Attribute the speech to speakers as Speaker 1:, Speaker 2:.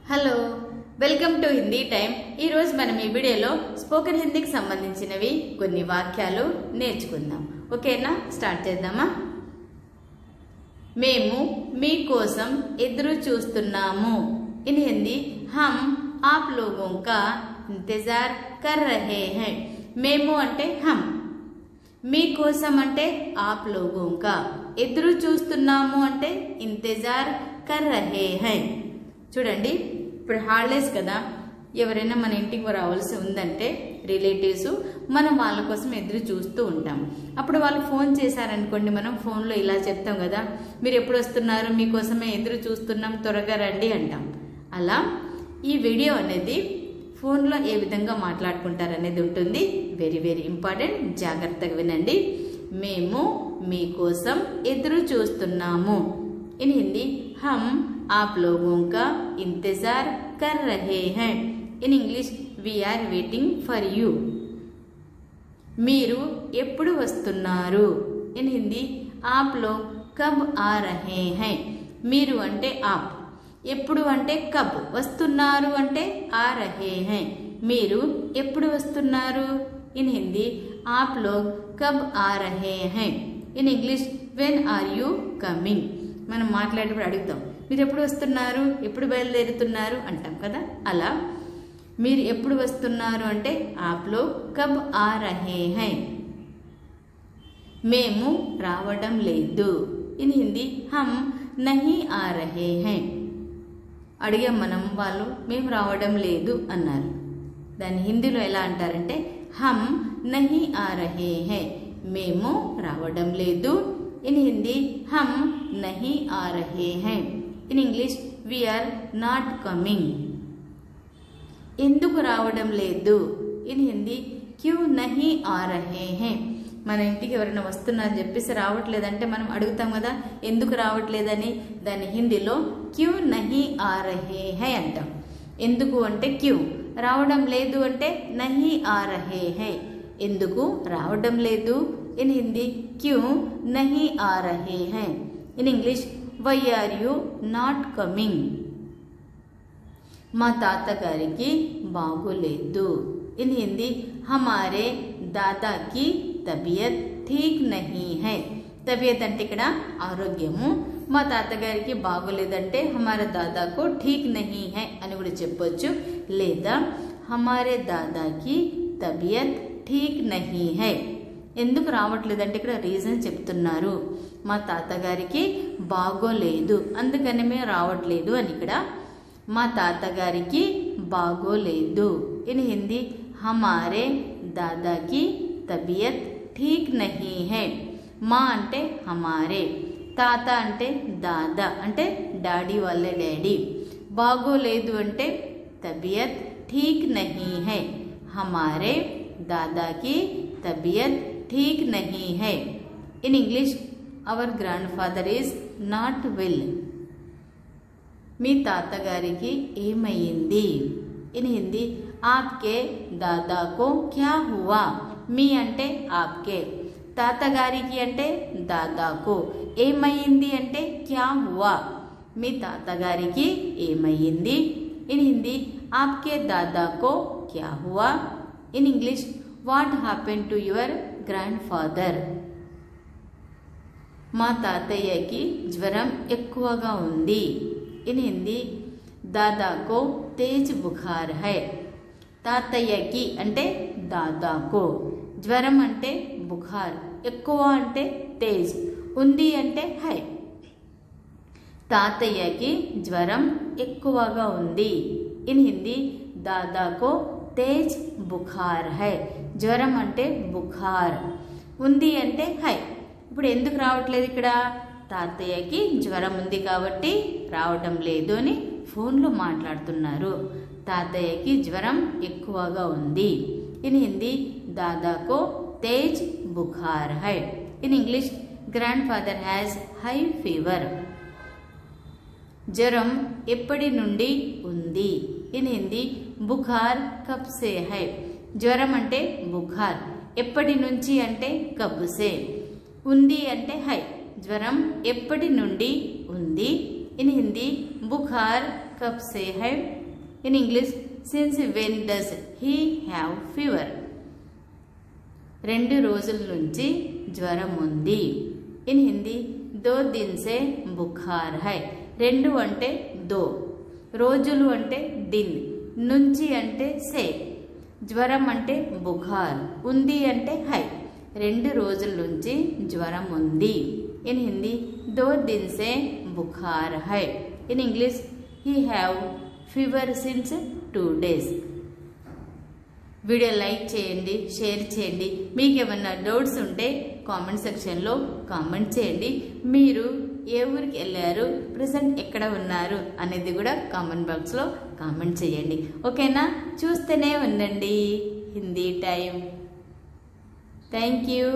Speaker 1: Hello welcome to Hindi time. ఈ రోజు మనం ఈ వీడియోలో స్పోకెన్ హిందీకి సంబంధించినవి కొన్ని వాక్యాలు నేర్చుకుందాం। ఓకేనా, స్టార్ట్ చేద్దామా। మేము మీ కోసం ఎదురు చూస్తున్నాము। ఇన్ హిందీ हम आप लोगों का इंतजार कर रहे हैं। మేము అంటే हम, మీ కోసం అంటే आप लोगों का, ఎదురు చూస్తున్నాము అంటే ఇంతజార్ కర్ రహే హై। చూడండి, ఇప్పుడు హాలిడేస్ కదా, ఎవరైనా మన ఇంటికి రావాల్సి ఉందంటే రిలేటివ్స్, మనం వాళ్ళ కోసం ఎదురు చూస్తూ ఉంటాం। అప్పుడు వాళ్ళు ఫోన్ చేశారనుకోండి, మనం ఫోన్లో ఇలా చెప్తాం కదా, మీరు ఎప్పుడు వస్తున్నారు, మీకోసమే ఎదురు చూస్తున్నాం, త్వరగా రండి అంటాం। అలా ఈ వీడియో అనేది ఫోన్లో ఏ విధంగా మాట్లాడుకుంటారు అనేది ఉంటుంది। వెరీ వెరీ ఇంపార్టెంట్, జాగ్రత్తగా వినండి। మేము మీకోసం ఎదురు చూస్తున్నాము। ఇన్ హిందీ हम आप लोगों का इंतजार कर रहे हैं। In English we are waiting for you. మీరు ఎప్పుడు వస్తున్నారు। ఇన్ హిందీ आप लोग कब आ रहे हैं। మీరు అంటే आप, ఎప్పుడు అంటే కబ్, వస్తున్నారు అంటే ఆ రహే హై, మీరు ఎప్పుడు వస్తున్నారు। ఇన్ హిందీ आप लोग कब आ रहे हैं। In English when are you coming। మనం మాట్లాడేటప్పుడు అడుగుతాం, మీరు ఎప్పుడు వస్తున్నారు, ఎప్పుడు బయలుదేరుతున్నారు అంటాం కదా, అలా మీరు ఎప్పుడు వస్తున్నారు అంటే आप लोग कब आ रहे हैं। మేము రావడం లేదు। ఇన్ హిందీ हम नहीं आ रहे हैं। అడిగాం మనం, వాళ్ళు మేము రావడం లేదు అన్నారు, దాన్ని హిందీలో ఎలా అంటారంటే हम नहीं आ रहे हैं, మేము రావడం లేదు। ఇన్ హిందీ हम नहीं आ रहे हैं। In English we are not coming. ఎందుకు రావడం లేదు। ఇన్ హిందీ క్యూ నహీ ఆ రహే హై। మన ఇంటికి ఎవరైనా వస్తున్నారని చెప్పేసి రావట్లేదంటే మనం అడుగుతాం కదా, ఎందుకు రావట్లేదని, దాని హిందీలో క్యూ నహీ ఆ రహే హై అంటాం। ఎందుకు అంటే క్యూ, రావడం లేదు అంటే నహీ ఆ రహే హై, ఎందుకు రావడం లేదు। ఇన్ హిందీ క్యూ నహీ ఆ రహే హై। In English why are you not coming. మా తాతగారికి బాగోలేదు। ఇన్ హిందీ హమారే దాదాకి తబియత్ ఠీక్ నహీ హై। తబియత్ అంటే ఇక్కడ ఆరోగ్యము, మా తాతగారికి బాగోలేదంటే హమారే దాదాకు ఠీక్ నహీ హై అని కూడా చెప్పొచ్చు, లేదా హమారే దాదాకి తబియత్ ఠీక్ నహీ హై। ఎందుకు రావట్లేదంటే ఇక్కడ రీజన్ చెప్తున్నారు, మా తాతగారికి బాగోలేదు అందుకని మేము రావట్లేదు అని। ఇక్కడ మా తాతగారికి బాగోలేదు। ఇన్ హిందీ హమారే దాదాకి తబియత్ ఠీక్ నహీ హై। మా అంటే హమారే, తాత అంటే దాదా అంటే డాడీ వాళ్ళ డాడీ, బాగోలేదు అంటే తబియత్ ఠీక్ నహీ హై, హమారే దాదాకి తబియత్ ఠీక్ నహీ హై। In English our grandfather is not well. మీ తాతగారికి ఏమయ్యింది। ఇన్ హిందీ ఆప్కే దాదాకో క్యా హువా। మీ అంటే ఆప్కే, తాతగారికి అంటే దాదాకు, ఏమయ్యింది అంటే క్యా హువా, మీ తాతగారికి ఏమయ్యింది। ఇన్ హిందీ ఆప్కే దాదాకో క్యా హువా। In English what happen to your grandfather. మా తాతయ్యకి జ్వరం ఎక్కువగా ఉంది। ఇన్ హిందీ దాదాకో తేజ్ బుఖార్ హై। తాతయ్యకి అంటే దాదాకు, జ్వరం అంటే బుఖార్, ఎక్కువ అంటే తేజ్, ఉంది అంటే హై, తాతయ్యకి జ్వరం ఎక్కువగా ఉంది। ఇన్ హిందీ దాదాకో తేజ్ బుఖార్ హై, జ్వరం అంటే బుఖార్, ఉంది అంటే హై। ఇప్పుడు ఎందుకు రావట్లేదు ఇక్కడ, తాతయ్యకి జ్వరం ఉంది కాబట్టి రావటం లేదు అని ఫోన్లో మాట్లాడుతున్నారు, తాతయ్యకి జ్వరం ఎక్కువగా ఉంది। ఇన్ హిందీ దాదాకో తేజ్ బుఖార్ హై। In English grandfather has high fever. జ్వరం ఎప్పటి నుండి ఉంది। ఇన్ హిందీ బుఖార్ కబ్ సే హై। జ్వరం అంటే బుఖార్, ఎప్పటి నుంచి అంటే కబ్ సే, ఉంది అంటే హై, జ్వరం ఎప్పటి నుండి ఉంది। इन हिंदी बुखार कब से है? In English since when does he have fever? 2 రోజుల నుంచి జ్వరం ఉంది. इन हिंदी 2 दिन से बुखार है. 2 అంటే 2, రోజులు అంటే దిన్, నుంచి అంటే సే, జ్వరం అంటే బుఖార్, ఉంది అంటే హై. 2 రోజుల నుంచి జ్వరం ఉంది. इन हिंदी 2 दिन से बुखार है. In English he have fever since 2 days. Video like చేయండి, షేర్ చేయండి. మీకు ఏమన్నా డౌట్స్ ఉంటే కామెంట్ సెక్షన్లో కామెంట్ చేయండి. మీరు ఏ ఊరికి వెళ్ళారు, ప్రెసెంట్ ఎక్కడ ఉన్నారు అనేది కూడా కామెంట్ బాక్స్లో కామెంట్ చేయండి. ఓకేనా? చూస్తూనే ఉండండి హిందీ టైం. Thank you.